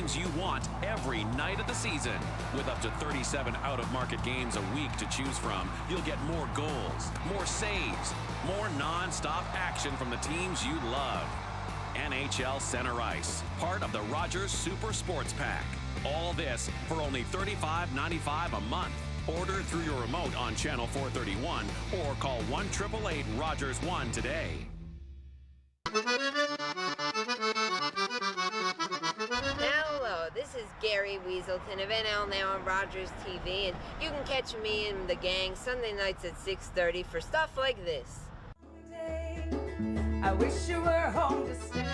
teams you want every night of the season. With up to 37 out-of-market games a week to choose from, you'll get more goals, more saves, more non-stop action from the teams you love. NHL Center Ice, part of the Rogers Super Sports Pack. All this for only $35.95 a month. Order through your remote on Channel 431 or call 1-888-ROGERS-1 today. Hello, this is Gary Weaselton of NL Now on Rogers TV, and you can catch me and the gang Sunday nights at 6:30 for stuff like this. I wish you were home to stay.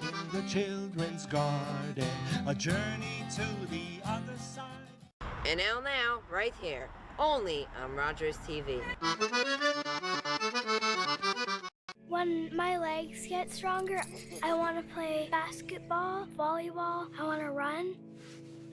In the children's garden, a journey to the other side. NL Now, right here, only on Rogers TV. When my legs get stronger, I want to play basketball, volleyball, I want to run.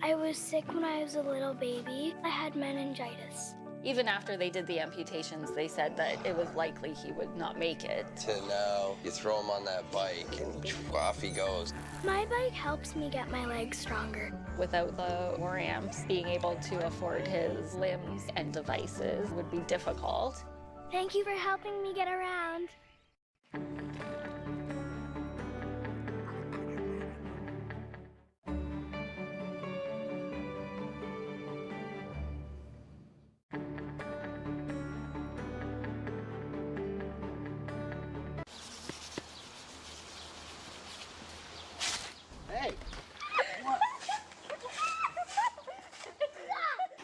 I was sick when I was a little baby. I had meningitis. Even after they did the amputations, they said that it was likely he would not make it. To now, you throw him on that bike and off he goes. My bike helps me get my legs stronger. Without the war amps, being able to afford his limbs and devices would be difficult. Thank you for helping me get around.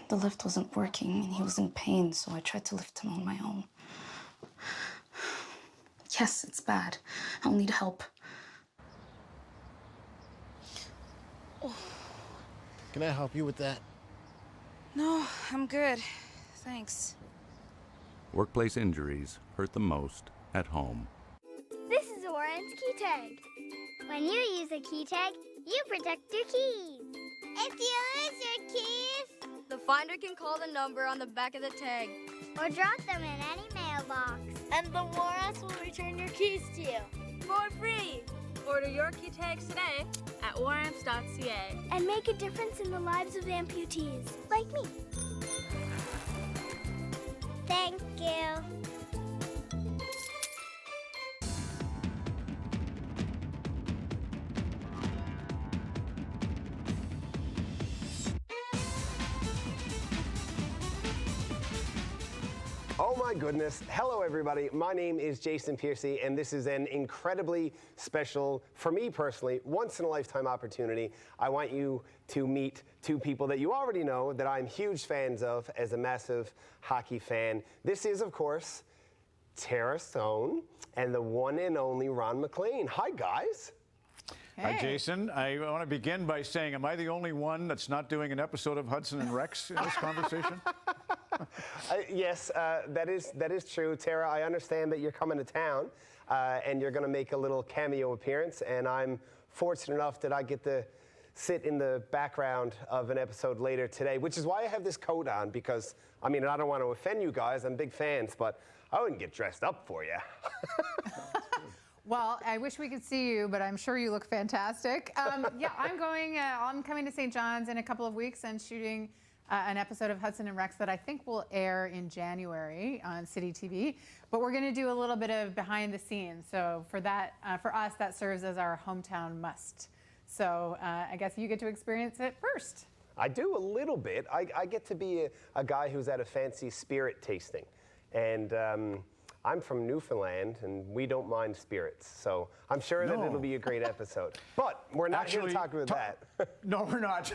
The lift wasn't working and he was in pain, so I tried to lift him on my own. Yes, it's bad. I'll need help. Can I help you with that? No, I'm good. Thanks. Workplace injuries hurt the most at home. This is Oren's key tag. When you use a key tag, you protect your keys. If you lose your keys, the finder can call the number on the back of the tag. Or drop them in any mailbox. And the warrants will return your keys to you. For free! Order your key tags today at waramps.ca. And make a difference in the lives of amputees, like me. Thank you. Oh my goodness. Hello everybody. My name is Jason Piercey and this is an incredibly special, for me personally, once in a lifetime opportunity. I want you to meet two people that you already know that I'm huge fans of as a massive hockey fan. This is, of course, Tara Slone and the one and only Ron McLean. Hi guys. Hey. Hi, Jason. I want to begin by saying, am I the only one that's not doing an episode of Hudson and Rex in this conversation? Yes, that is true. Tara, I understand that you're coming to town and you're going to make a little cameo appearance, and I'm fortunate enough that I get to sit in the background of an episode later today, which is why I have this coat on, because, I mean, I don't want to offend you guys. I'm big fans, but I wouldn't get dressed up for you. Well, I wish we could see you, but I'm sure you look fantastic. Yeah, I'm coming to St. John's in a couple of weeks and shooting an episode of Hudson and Rex that I think will air in January on City TV. But we're going to do a little bit of behind the scenes. So for that, for us, that serves as our hometown must. So I guess you get to experience it first. I do a little bit. I get to be a guy who's at a fancy spirit tasting. And I'm from Newfoundland, and we don't mind spirits. So I'm sure that it'll be a great episode. But we're not here to talk about that. No, we're not.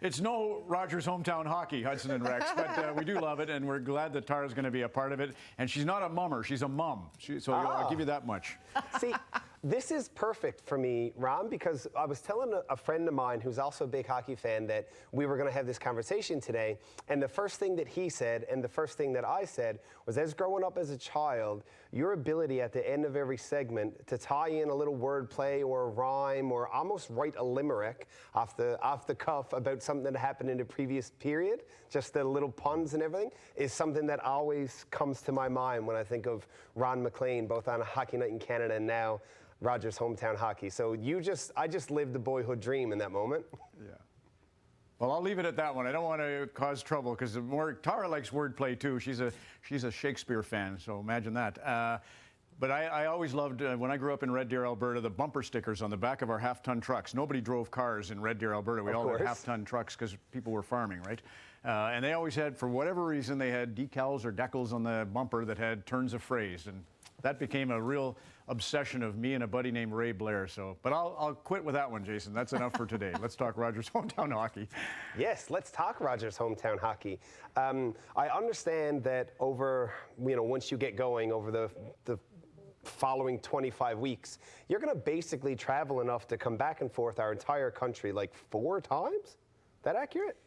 It's no Rogers hometown hockey, Hudson and Rex, but we do love it, and we're glad that Tara's going to be a part of it. And she's not a mummer, she's a mum. So I'll give you that much. See, this is perfect for me, Ron, because I was telling a friend of mine who's also a big hockey fan that we were going to have this conversation today, and the first thing that he said and the first thing that I said was, as growing up as a child, your ability at the end of every segment to tie in a little wordplay or a rhyme or almost write a limerick off the cuff about something that happened in a previous period, just the little puns and everything, is something that always comes to my mind when I think of Ron McLean, both on Hockey Night in Canada and now Rogers Hometown Hockey. So I just lived the boyhood dream in that moment. Yeah. Well, I'll leave it at that one. I don't want to cause trouble because Tara likes wordplay too. She's a Shakespeare fan, so imagine that. But I always loved, when I grew up in Red Deer, Alberta, the bumper stickers on the back of our half-ton trucks. Nobody drove cars in Red Deer, Alberta. We all had half-ton trucks because people were farming, right? And they always had, for whatever reason, they had decals or decals on the bumper that had turns of phrase. And that became a real obsession of me and a buddy named Ray Blair. But I'll quit with that one, Jason. That's enough for today. Let's talk Rogers Hometown Hockey. Yes, let's talk Rogers Hometown Hockey. I understand that once you get going over the following 25 weeks, you're going to basically travel enough to come back and forth our entire country like 4 times? That accurate?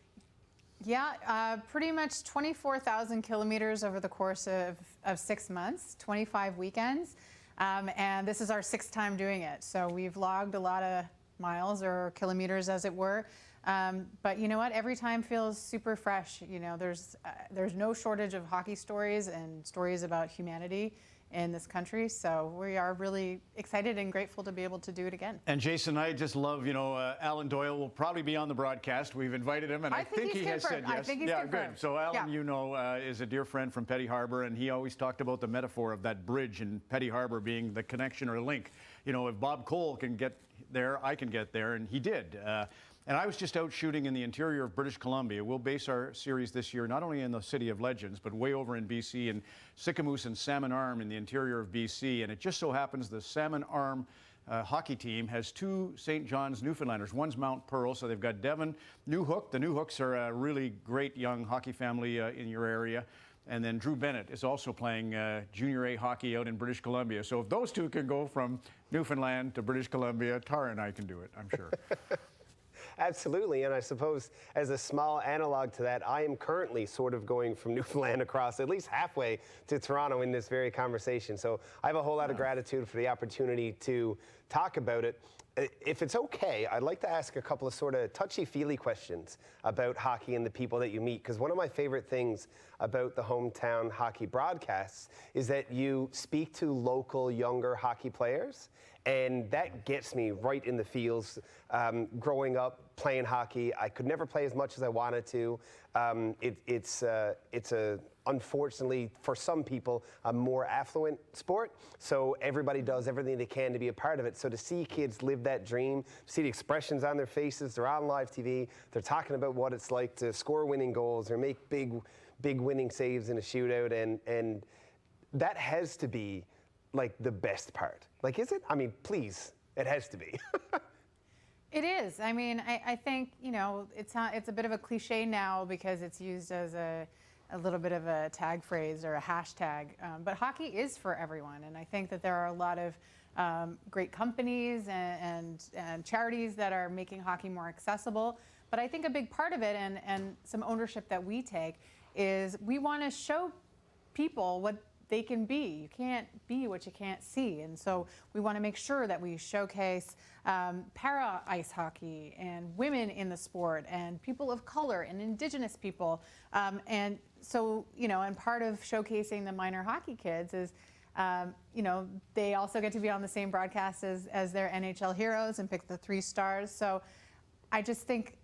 Yeah, pretty much 24,000 kilometers over the course of 6 months, 25 weekends. And this is our 6th time doing it. So we've logged a lot of miles or kilometers, as it were. But you know what? Every time feels super fresh. You know, there's no shortage of hockey stories and stories about humanity in this country. So we are really excited and grateful to be able to do it again. And Jason, I just love, Alan Doyle will probably be on the broadcast. We've invited him, and I think he has said yes. I think he's confirmed. Good. So Alan, is a dear friend from Petty Harbor, and he always talked about the metaphor of that bridge in Petty Harbor being the connection or link. You know, if Bob Cole can get there, I can get there, and he did. And I was just out shooting in the interior of British Columbia. We'll base our series this year not only in the City of Legends, but way over in BC in Sicamous and Salmon Arm in the interior of BC. And it just so happens the Salmon Arm hockey team has 2 St. John's Newfoundlanders. One's Mount Pearl, so they've got Devon Newhook. The Newhooks are a really great young hockey family in your area. And then Drew Bennett is also playing Junior A hockey out in British Columbia. So if those 2 can go from Newfoundland to British Columbia, Tara and I can do it, I'm sure. Absolutely, and I suppose as a small analog to that, I am currently sort of going from Newfoundland across at least halfway to Toronto in this very conversation. So I have a whole lot of gratitude for the opportunity to talk about it. If it's okay, I'd like to ask a couple of sort of touchy-feely questions about hockey and the people that you meet, because one of my favorite things about the Hometown Hockey broadcasts is that you speak to local younger hockey players, and that gets me right in the feels. Growing up playing hockey, I could never play as much as I wanted to. It's unfortunately, for some people, a more affluent sport. So everybody does everything they can to be a part of it. So to see kids live that dream, see the expressions on their faces, they're on live TV, they're talking about what it's like to score winning goals or make big winning saves in a shootout, and that has to be like the best part. Like, is it? I mean, please, it has to be. It is. I mean, I think, it's a bit of a cliche now because it's used as a little bit of a tag phrase or a hashtag. But hockey is for everyone. And I think that there are a lot of great companies and charities that are making hockey more accessible. But I think a big part of it and some ownership that we take is we want to show people what they can be. You can't be what you can't see. And so we want to make sure that we showcase para ice hockey and women in the sport and people of color and Indigenous people. And so, and part of showcasing the minor hockey kids is, they also get to be on the same broadcast as their NHL heroes and pick the 3 stars. So I just think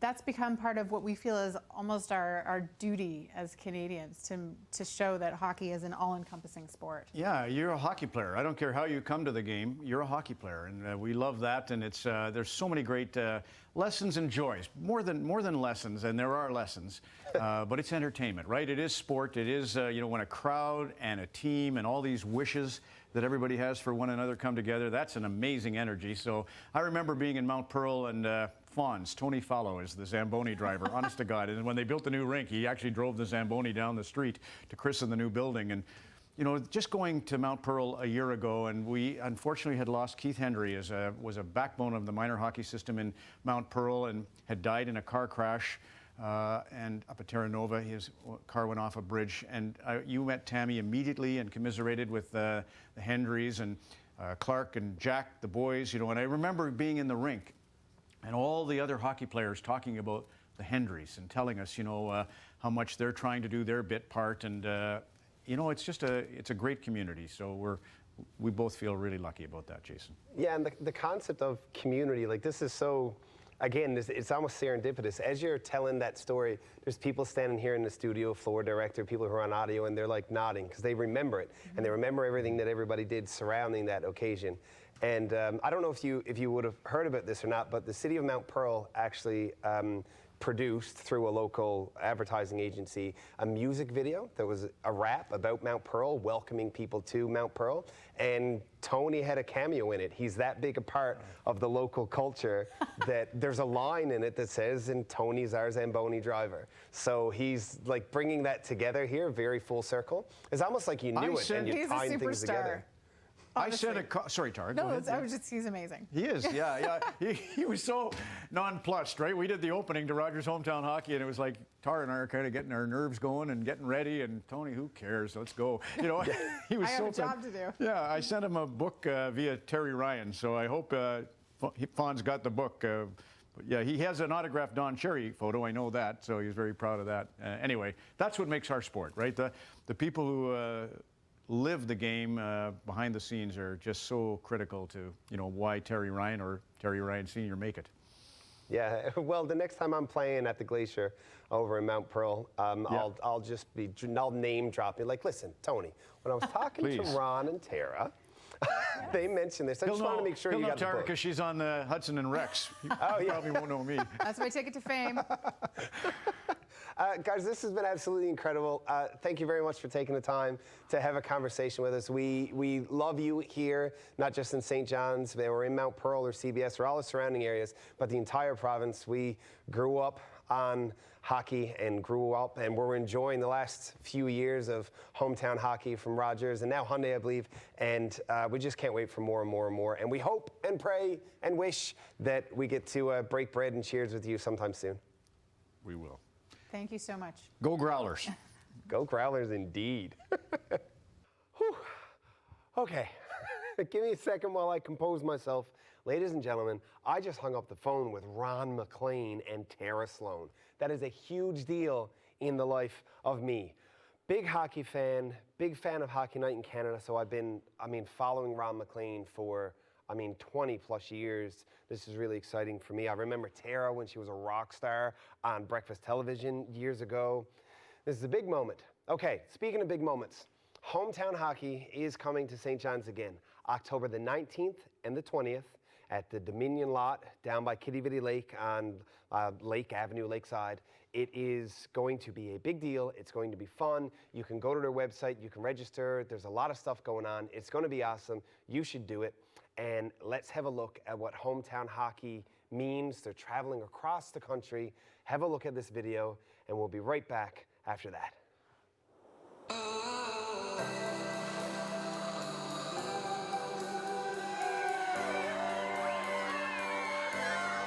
that's become part of what we feel is almost our duty as Canadians to show that hockey is an all-encompassing sport. Yeah, you're a hockey player. I don't care how you come to the game, you're a hockey player, and we love that. And it's there's so many great lessons and joys, more than lessons, and there are lessons, but it's entertainment, right? It is sport. It is when a crowd and a team and all these wishes that everybody has for one another come together. That's an amazing energy. So I remember being in Mount Pearl and Fawns, Tony Fallow is the Zamboni driver, honest to God. And when they built the new rink, he actually drove the Zamboni down the street to christen the new building. And, just going to Mount Pearl a year ago, and we unfortunately had lost Keith Hendry, was a backbone of the minor hockey system in Mount Pearl and had died in a car crash. And up at Terra Nova, his car went off a bridge. And you met Tammy immediately and commiserated with the Hendrys and Clark and Jack, the boys, and I remember being in the rink and all the other hockey players talking about the Hendrys and telling us, how much they're trying to do their bit part. And, it's a great community. So we're we both feel really lucky about that, Jason. Yeah, and the concept of community, like this is so, again, it's almost serendipitous. As you're telling that story, there's people standing here in the studio, floor director, people who are on audio, and they're like nodding because they remember it, and they remember everything that everybody did surrounding that occasion. And I don't know if you would have heard about this or not, but the city of Mount Pearl actually produced, through a local advertising agency, a music video that was a rap about Mount Pearl, welcoming people to Mount Pearl. And Tony had a cameo in it. He's that big a part of the local culture that there's a line in it that says, "And Tony's our Zamboni driver." So he's like bringing that together here, very full circle. It's almost like you knew it and you timed things together. Honestly. I said sorry, Tara. No, he's amazing. He is, yeah. He was so nonplussed, right? We did the opening to Rogers Hometown Hockey, and it was like Tara and I are kind of getting our nerves going and getting ready, and Tony, who cares? Let's go. You know, he was I have a job to do. Yeah, I sent him a book via Terry Ryan, so I hope Fawn's got the book. But yeah, he has an autographed Don Cherry photo, I know that, so he's very proud of that. Anyway, that's what makes our sport, right? The people who live the game behind the scenes are just so critical to, you know, why Terry Ryan or Terry Ryan Sr. make it. Yeah, well, the next time I'm playing at the Glacier over in Mount Pearl, I'll name drop you. Like, listen, Tony, when I was talking to Ron and Tara, they mentioned this. I just wanted to make sure you got the book. He'll know Tara because she's on Hudson and Rex. He probably won't know me. That's my ticket to fame. Guys, this has been absolutely incredible. Thank you very much for taking the time to have a conversation with us. We love you here, not just in St. John's, we're in Mount Pearl or CBS or all the surrounding areas, but the entire province. We grew up on hockey and grew up, and we're enjoying the last few years of hometown hockey from Rogers and now Hyundai, I believe, and we just can't wait for more and more and more. And we hope and pray and wish that we get to break bread and cheers with you sometime soon. We will. Thank you so much. Go Growlers. Go Growlers indeed. Okay, give me a second while I compose myself. Ladies and gentlemen, I just hung up the phone with Ron McLean and Tara Slone. That is a huge deal in the life of me. Big hockey fan, big fan of Hockey Night in Canada, so I've been, following Ron McLean for 20 plus years. This is really exciting for me. I remember Tara when she was a rock star on breakfast television years ago. This is a big moment. Okay, speaking of big moments, hometown hockey is coming to St. John's again, October the 19th and the 20th at the Dominion lot down by Kitty Vitty Lake on Lake Avenue, Lakeside. It is going to be a big deal. It's going to be fun. You can go to their website, you can register. There's a lot of stuff going on. It's going to be awesome. You should do it. And let's have a look at what hometown hockey means. They're traveling across the country. Have a look at this video, and we'll be right back after that.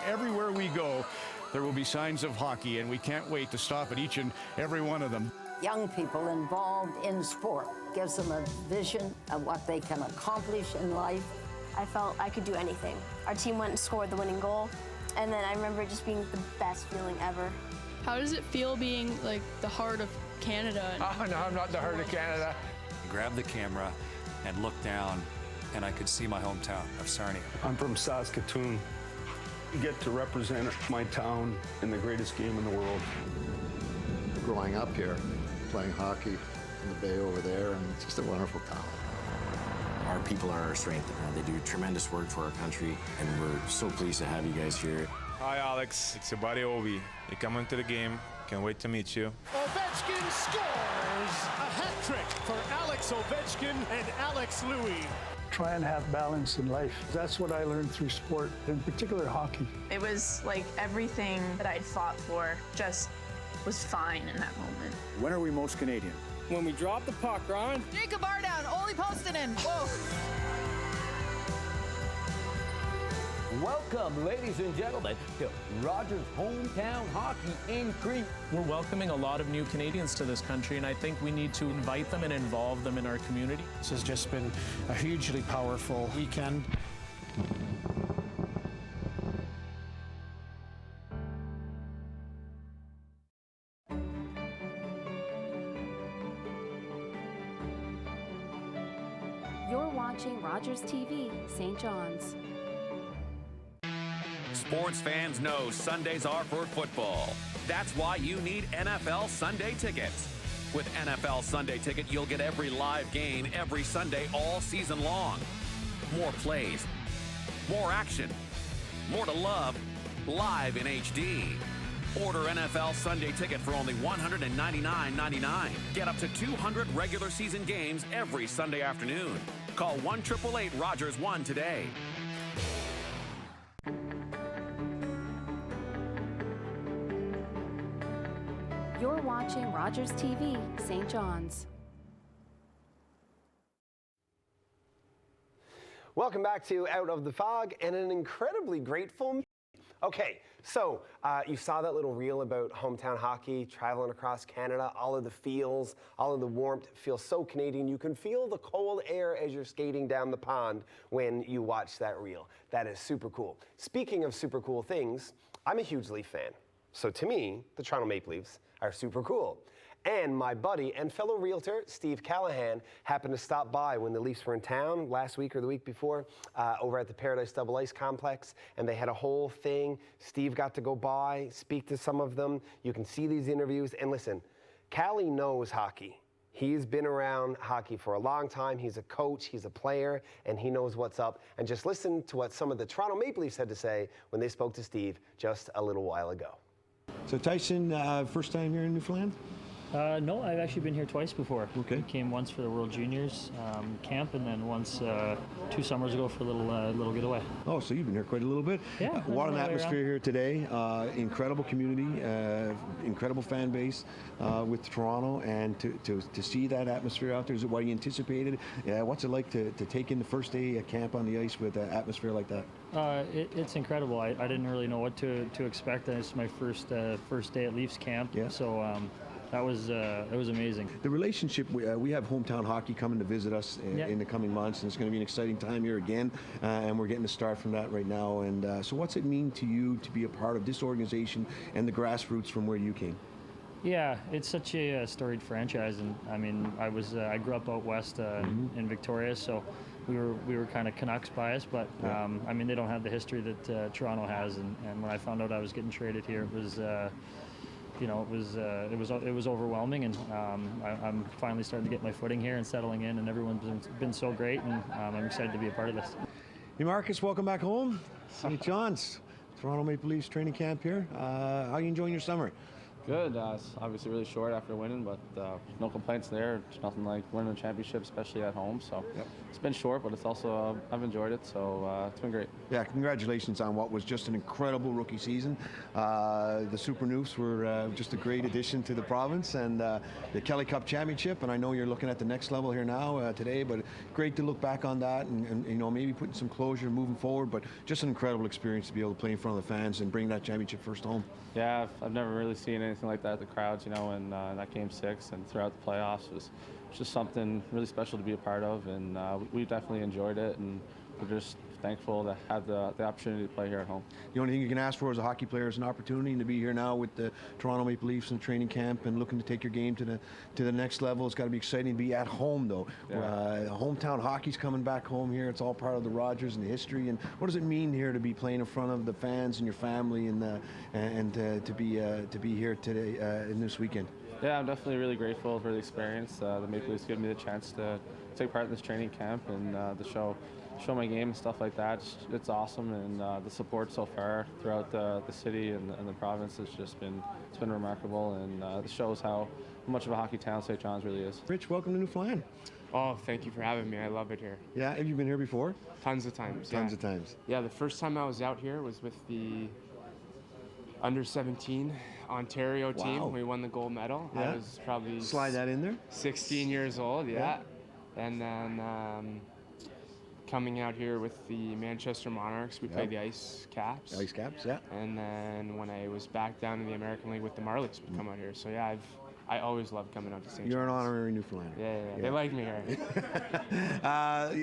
Everywhere we go, there will be signs of hockey, and we can't wait to stop at each and every one of them. Young people involved in sport gives them a vision of what they can accomplish in life. I felt I could do anything. Our team went and scored the winning goal, and then I remember it just being the best feeling ever. How does it feel being like the heart of Canada? Oh, no, I'm not the heart of Canada. I grabbed the camera and looked down, and I could see my hometown of Sarnia. I'm from Saskatoon. I get to represent my town in the greatest game in the world. Growing up here, playing hockey in the Bay over there, and it's just a wonderful town. Our people are our strength. They do tremendous work for our country, and we're so pleased to have you guys here. Hi, Alex. It's your buddy Obi. You come into the game. Can't wait to meet you. Ovechkin scores a hat trick for Alex Ovechkin and Alex Louis. Try and have balance in life. That's what I learned through sport, in particular hockey. It was like everything that I'd fought for just was fine in that moment. When are we most Canadian? When we drop the puck, Ron. Jacob Ardown, Ole Postinen. Whoa. Welcome, ladies and gentlemen, to Rogers Hometown Hockey in Crete. We're welcoming a lot of new Canadians to this country, and I think we need to invite them and involve them in our community. This has just been a hugely powerful weekend. You're watching Rogers TV, St. John's. Sports fans know Sundays are for football. That's why you need NFL Sunday tickets. With NFL Sunday Ticket, you'll get every live game every Sunday all season long. More plays, more action, more to love, live in HD. Order NFL Sunday Ticket for only $199.99. Get up to 200 regular season games every Sunday afternoon. Call 1-888-ROGERS-1 today. You're watching Rogers TV, St. John's. Welcome back to Out of the Fog and an incredibly grateful. Okay, so you saw that little reel about hometown hockey, traveling across Canada, all of the feels, all of the warmth. Feels so Canadian. You can feel the cold air as you're skating down the pond when you watch that reel. That is super cool. Speaking of super cool things, I'm a huge Leaf fan. So to me, the Toronto Maple Leafs are super cool. And my buddy and fellow realtor, Steve Callahan, happened to stop by when the Leafs were in town last week or the week before over at the Paradise Double Ice Complex, and they had a whole thing. Steve got to go by, speak to some of them. You can see these interviews. And listen, Callie knows hockey. He's been around hockey for a long time. He's a coach, he's a player, and he knows what's up. And just listen to what some of the Toronto Maple Leafs had to say when they spoke to Steve just a little while ago. So Tyson, first time here in Newfoundland? No, I've actually been here twice before. Okay. Came once for the World Juniors camp, and then once 2 summers ago for a little getaway. Oh, so you've been here quite a little bit. Yeah. What an atmosphere here today. Incredible community, incredible fan base with Toronto, and to see that atmosphere out there is what you anticipated. What's it like to take in the first day at camp on the ice with an atmosphere like that? It's incredible. I didn't really know what to expect. It's my first day at Leafs camp. Yeah. So. It was amazing. The relationship, we have hometown hockey coming to visit us in the coming months, and it's going to be an exciting time here again, and we're getting to start from that right now. And so what's it mean to you to be a part of this organization and the grassroots from where you came? Yeah, it's such a storied franchise, and I mean, I grew up out west in Victoria, so we were kind of Canucks biased, but I mean, they don't have the history that Toronto has, and when I found out I was getting traded here, it was it was overwhelming, and I'm finally starting to get my footing here and settling in, and everyone's been so great, and I'm excited to be a part of this. Hey Marcus, welcome back home. St. John's, Toronto Maple Leafs training camp here. How are you enjoying your summer? Good. It's obviously really short after winning, but no complaints there. It's nothing like winning a championship, especially at home. So It's been short, but it's also I've enjoyed it. So it's been great. Yeah, congratulations on what was just an incredible rookie season. The Super Noofs were just a great addition to the province, and the Kelly Cup Championship. And I know you're looking at the next level here now today, but great to look back on that and maybe putting some closure moving forward. But just an incredible experience to be able to play in front of the fans and bring that championship first home. Yeah, I've never really seen anything like that at the crowds, and that Game 6 and throughout the playoffs was just something really special to be a part of, and we definitely enjoyed it, and we're just thankful to have the opportunity to play here at home. The only thing you can ask for as a hockey player is an opportunity to be here now with the Toronto Maple Leafs in training camp and looking to take your game to the next level. It's got to be exciting to be at home, though. Yeah. Hometown hockey's coming back home here. It's all part of the Rogers and the history. And what does it mean here to be playing in front of the fans and your family and to be here today in this weekend? Yeah, I'm definitely really grateful for the experience. The Maple Leafs gave me the chance to take part in this training camp and to show my game and stuff like that. It's awesome, and the support so far throughout the city and the province has just been remarkable, and it shows how much of a hockey town St. John's really is. Rich, welcome to Newfoundland. Oh, thank you for having me. I love it here. Yeah, have you been here before? Tons of times. Tons of times. Yeah, the first time I was out here was with the under 17 Ontario team. We won the gold medal. Yeah. I was probably slide that in there. 16 years old. Yeah. And then coming out here with the Manchester Monarchs, we played the Ice Caps. Ice Caps, yeah. And then when I was back down in the American League with the Marlies, we come out here. So yeah, I always love coming out to St. John's. You're an honorary Newfoundlander. Yeah. They like me here.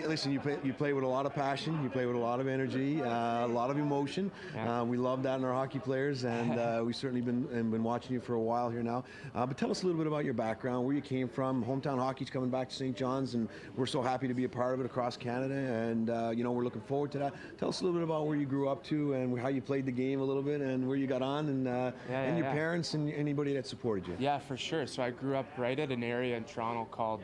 Listen, you play with a lot of passion. You play with a lot of energy, a lot of emotion. Yeah. We love that in our hockey players, and we've certainly been watching you for a while here now. But tell us a little bit about your background, where you came from. Hometown hockey's coming back to St. John's, and we're so happy to be a part of it across Canada. And we're looking forward to that. Tell us a little bit about where you grew up to, and how you played the game a little bit, and where you got on, and your parents and anybody that supported you. Yeah, for sure. So I grew up right at an area in Toronto called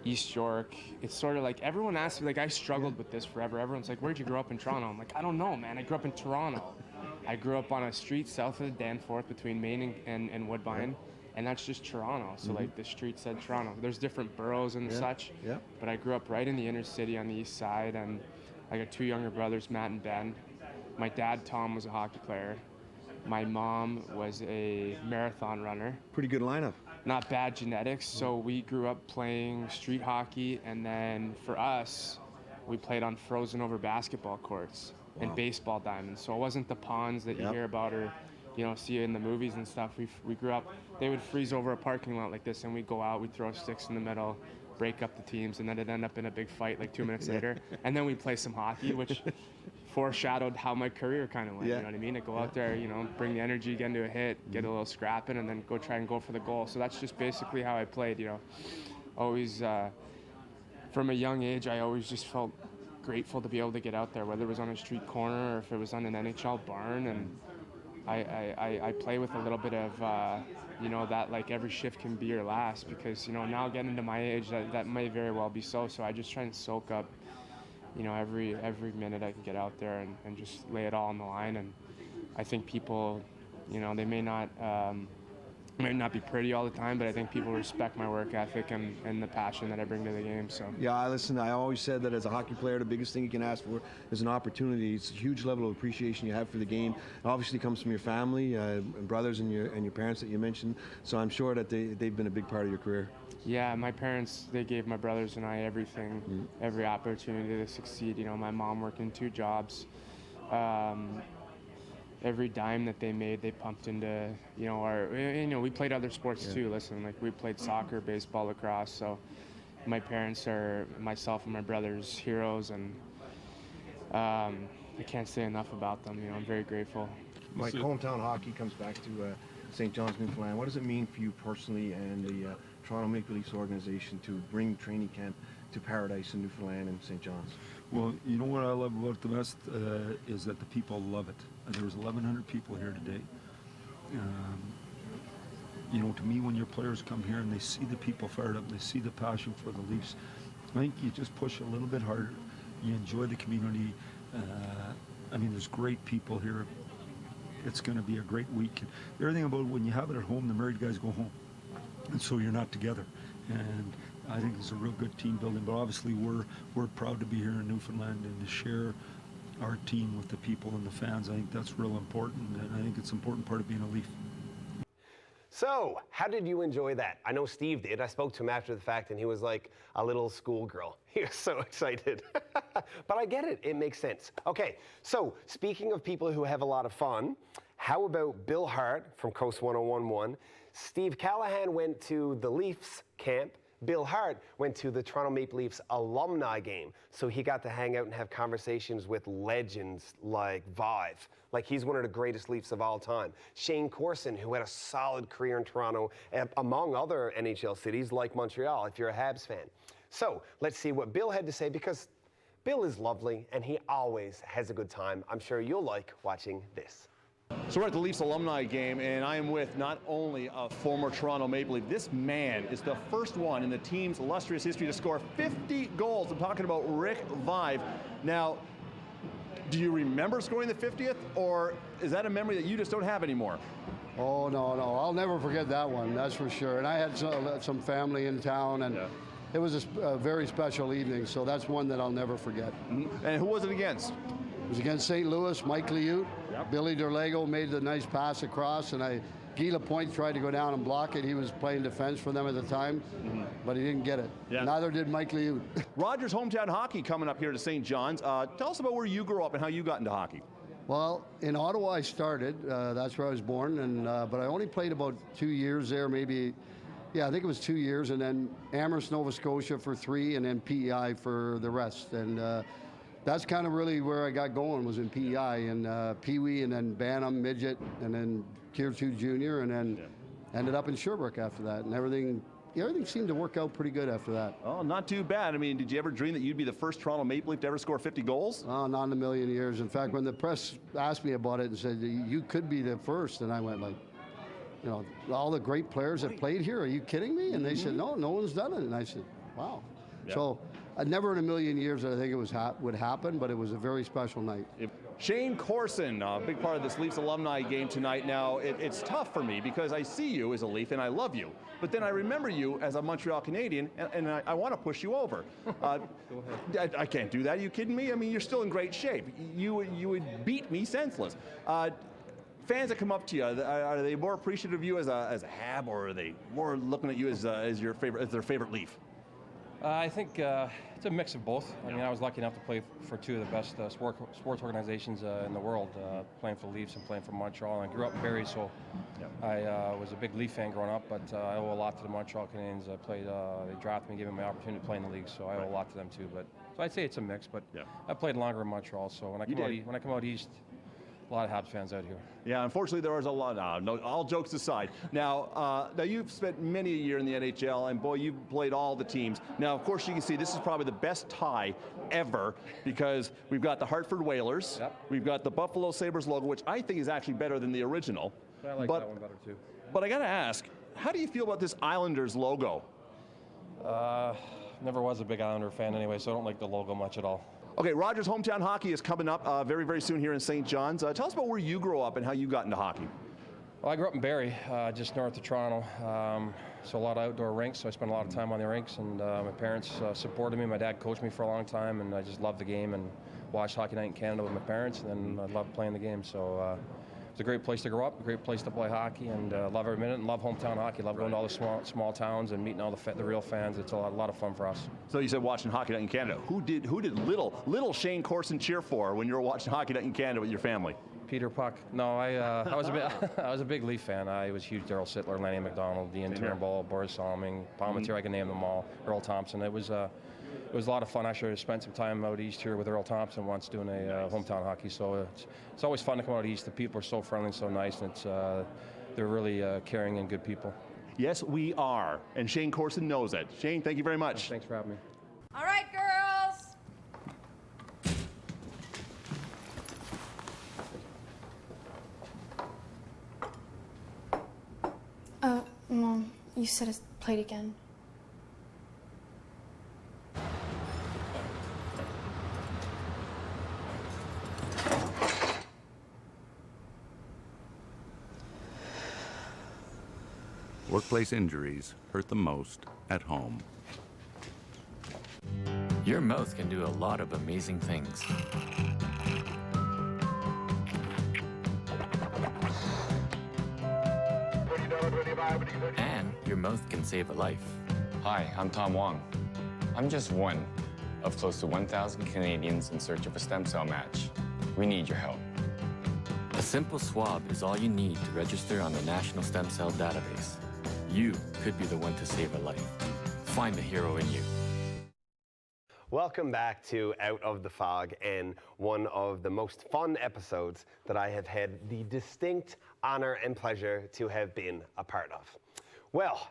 East York. It's sort of like, everyone asks me, like, I struggled with this forever. Everyone's like, where'd you grow up in Toronto? I'm like, I don't know, man. I grew up in Toronto. I grew up on a street south of the Danforth between Main and Woodbine, and that's just Toronto. So like the street said Toronto. There's different boroughs and such, but I grew up right in the inner city on the east side, and I got 2 younger brothers, Matt and Ben. My dad, Tom, was a hockey player. My mom was a marathon runner. Pretty good lineup. Not bad genetics. So we grew up playing street hockey, and then for us, we played on frozen over basketball courts and baseball diamonds. So it wasn't the ponds that you hear about or see in the movies and stuff. We grew up, they would freeze over a parking lot like this, and we'd go out, we'd throw sticks in the middle, break up the teams, and then it'd end up in a big fight like 2 minutes later. And then we'd play some hockey, which foreshadowed how my career kind of went. You know what I mean? To go out there, bring the energy, get into a hit, get a little scrapping, and then go try and go for the goal. So that's just basically how I played. Always from a young age, I always just felt grateful to be able to get out there, whether it was on a street corner or if it was on an NHL barn. And I play with a little bit of that, like, every shift can be your last, because now getting to my age, that may very well be so. So I just try and soak up every minute I can get out there and just lay it all on the line. And I think people, they may not be pretty all the time, but I think people respect my work ethic and the passion that I bring to the game. So yeah, listen, I always said that as a hockey player, the biggest thing you can ask for is an opportunity. It's a huge level of appreciation you have for the game. It obviously comes from your family, brothers and your parents that you mentioned. So I'm sure that they've been a big part of your career. Yeah, my parents, they gave my brothers and I everything, every opportunity to succeed. My mom working 2 jobs. Every dime that they made, they pumped into, we played other sports too. Listen, like, we played soccer, baseball, lacrosse. So my parents are myself and my brother's heroes, and I can't say enough about them. I'm very grateful. Mike, hometown hockey comes back to St. John's, Newfoundland. What does it mean for you personally and the Toronto Maple Leafs organization to bring training camp to Paradise in Newfoundland and St. John's? Well, you know what I love about it the best is that the people love it. There was 1,100 people here today. To me, when your players come here and they see the people fired up, they see the passion for the Leafs, I think you just push a little bit harder. You enjoy the community. There's great people here. It's going to be a great week. Everything about when you have it at home, the married guys go home, and so you're not together. And I think it's a real good team building. But obviously, we're proud to be here in Newfoundland and to share our team with the people and the fans. I think that's real important, and I think it's an important part of being a Leaf. So, how did you enjoy that? I know Steve did. I spoke to him after the fact, and he was like a little schoolgirl. He was so excited. But I get it. It makes sense. Okay, so speaking of people who have a lot of fun, how about Bill Hart from Coast 101.1? Steve Callahan went to the Leafs camp. Bill Hart went to the Toronto Maple Leafs alumni game, so he got to hang out and have conversations with legends like Vive. Like, he's one of the greatest Leafs of all time. Shane Corson, who had a solid career in Toronto, among other NHL cities like Montreal, if you're a Habs fan. So let's see what Bill had to say, because Bill is lovely and he always has a good time. I'm sure you'll like watching this. So we're at the Leafs alumni game, and I am with not only a former Toronto Maple Leaf. This man is the first one in the team's illustrious history to score 50 goals. I'm talking about Rick Vive. Now, do you remember scoring the 50th, or is that a memory that you just don't have anymore? Oh, no. I'll never forget that one, that's for sure. And I had some family in town, and it was a very special evening, so that's one that I'll never forget. Mm-hmm. And who was it against? It was against St. Louis, Mike Liut. Billy Derlego made the nice pass across, and Guy Lapointe tried to go down and block it. He was playing defense for them at the time, but he didn't get it. Yeah. Neither did Mike Liut. Rogers hometown hockey coming up here to St. John's. Tell us about where you grew up and how you got into hockey. Well, in Ottawa I started. That's where I was born, and but I only played about 2 years there, maybe. Yeah, I think it was 2 years, and then Amherst, Nova Scotia for 3, and then PEI for the rest. And that's kind of really where I got going, was in PEI, and Pee Wee, and then Bantam, Midget, and then Tier 2 Junior, and then ended up in Sherbrooke after that, and everything seemed to work out pretty good after that. Oh, not too bad. I mean, did you ever dream that you'd be the first Toronto Maple Leaf to ever score 50 goals? Oh, not in a million years. In fact, when the press asked me about it and said, you could be the first, and I went like, you know, all the great players that played here, are you kidding me? And they said, no one's done it. And I said, wow. Yeah. So never in a million years did I think it would happen, but it was a very special night. Shane Corson, a big part of this Leafs alumni game tonight. Now, it's tough for me because I see you as a Leaf and I love you. But then I remember you as a Montreal Canadian, and I want to push you over. Go ahead. I can't do that. Are you kidding me? I mean, you're still in great shape. You would beat me senseless. Fans that come up to you, are they more appreciative of you as a Hab, or are they more looking at you as their favorite Leaf? I think it's a mix of both. I mean, I was lucky enough to play for two of the best sports organizations in the world, playing for the Leafs and playing for Montreal. And I grew up in Barrie, so I was a big Leaf fan growing up, but I owe a lot to the Montreal Canadiens. They drafted me, gave me my opportunity to play in the league, so I owe a lot to them too. So I'd say it's a mix, but I played longer in Montreal, so when I come out east, a lot of Habs fans out here. Yeah, unfortunately there was a lot. No, all jokes aside. Now you've spent many a year in the NHL, and boy, you've played all the teams. Now, of course, you can see this is probably the best tie ever because we've got the Hartford Whalers, we've got the Buffalo Sabres logo, which I think is actually better than the original. I like that one better too. But I got to ask, how do you feel about this Islanders logo? Never was a big Islander fan anyway, so I don't like the logo much at all. Okay, Rogers Hometown Hockey is coming up very, very soon here in St. John's. Tell us about where you grew up and how you got into hockey. Well, I grew up in Barrie, just north of Toronto, so a lot of outdoor rinks, so I spent a lot of time on the rinks, and my parents supported me. My dad coached me for a long time, and I just loved the game and watched Hockey Night in Canada with my parents, and then I loved playing the game. So it's a great place to grow up, a great place to play hockey, and love every minute, and love hometown hockey. Love going to all the small towns and meeting all the real fans. It's a lot of fun for us. So you said watching Hockey Night in Canada. Who did little Shane Corson cheer for when you were watching Hockey Night in Canada with your family? Peter Puck. No, I was a big Leaf fan. I was huge. Darryl Sittler, Lenny McDonald, Ian Turnbull, Boris Salming, Palmetier. I can name them all. Earl Thompson. It was a lot of fun. Actually, I spent some time out east here with Earl Thompson once doing a hometown hockey. So it's always fun to come out east. The people are so friendly and so nice, and they're really caring and good people. Yes, we are, and Shane Corson knows it. Shane, thank you very much. Thanks for having me. All right, girls. Mom, you said it's played again. Workplace injuries hurt the most at home. Your mouth can do a lot of amazing things. And your mouth can save a life. Hi, I'm Tom Wong. I'm just one of close to 1,000 Canadians in search of a stem cell match. We need your help. A simple swab is all you need to register on the National Stem Cell Database. You could be the one to save a life. Find the hero in you. Welcome back to Out of the Fog, and one of the most fun episodes that I have had the distinct honor and pleasure to have been a part of. Well,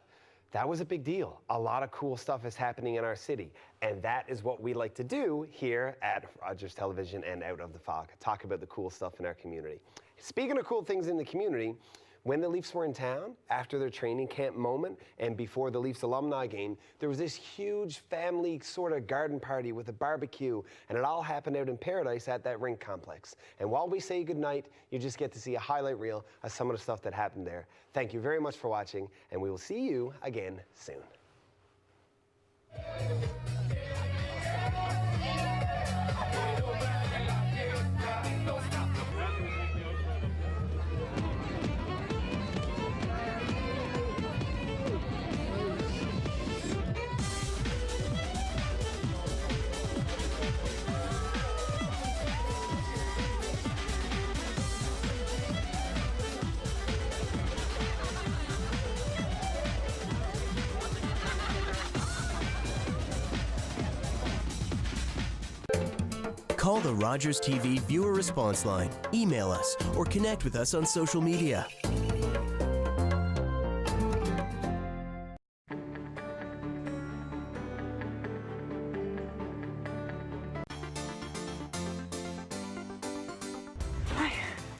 that was a big deal. A lot of cool stuff is happening in our city, and that is what we like to do here at Rogers Television and Out of the Fog, talk about the cool stuff in our community. Speaking of cool things in the community, when the Leafs were in town, after their training camp moment and before the Leafs alumni game, there was this huge family sort of garden party with a barbecue, and it all happened out in Paradise at that rink complex. And while we say goodnight, you just get to see a highlight reel of some of the stuff that happened there. Thank you very much for watching, and we will see you again soon. Call the Rogers TV viewer response line, email us, or connect with us on social media.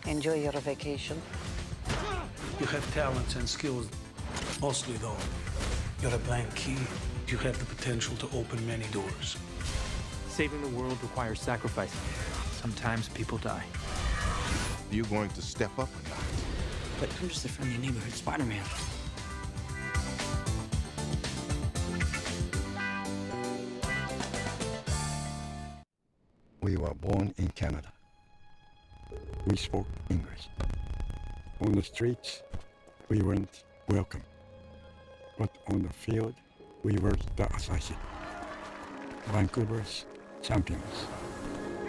Enjoy your vacation. You have talents and skills. Mostly, though, you're a blank key. You have the potential to open many doors. Saving the world requires sacrifice. Sometimes people die. You going to step up or not? But I'm just a friendly neighborhood Spider-Man. We were born in Canada. We spoke English. On the streets, we weren't welcome. But on the field, we were the Asahi. Vancouver's champions.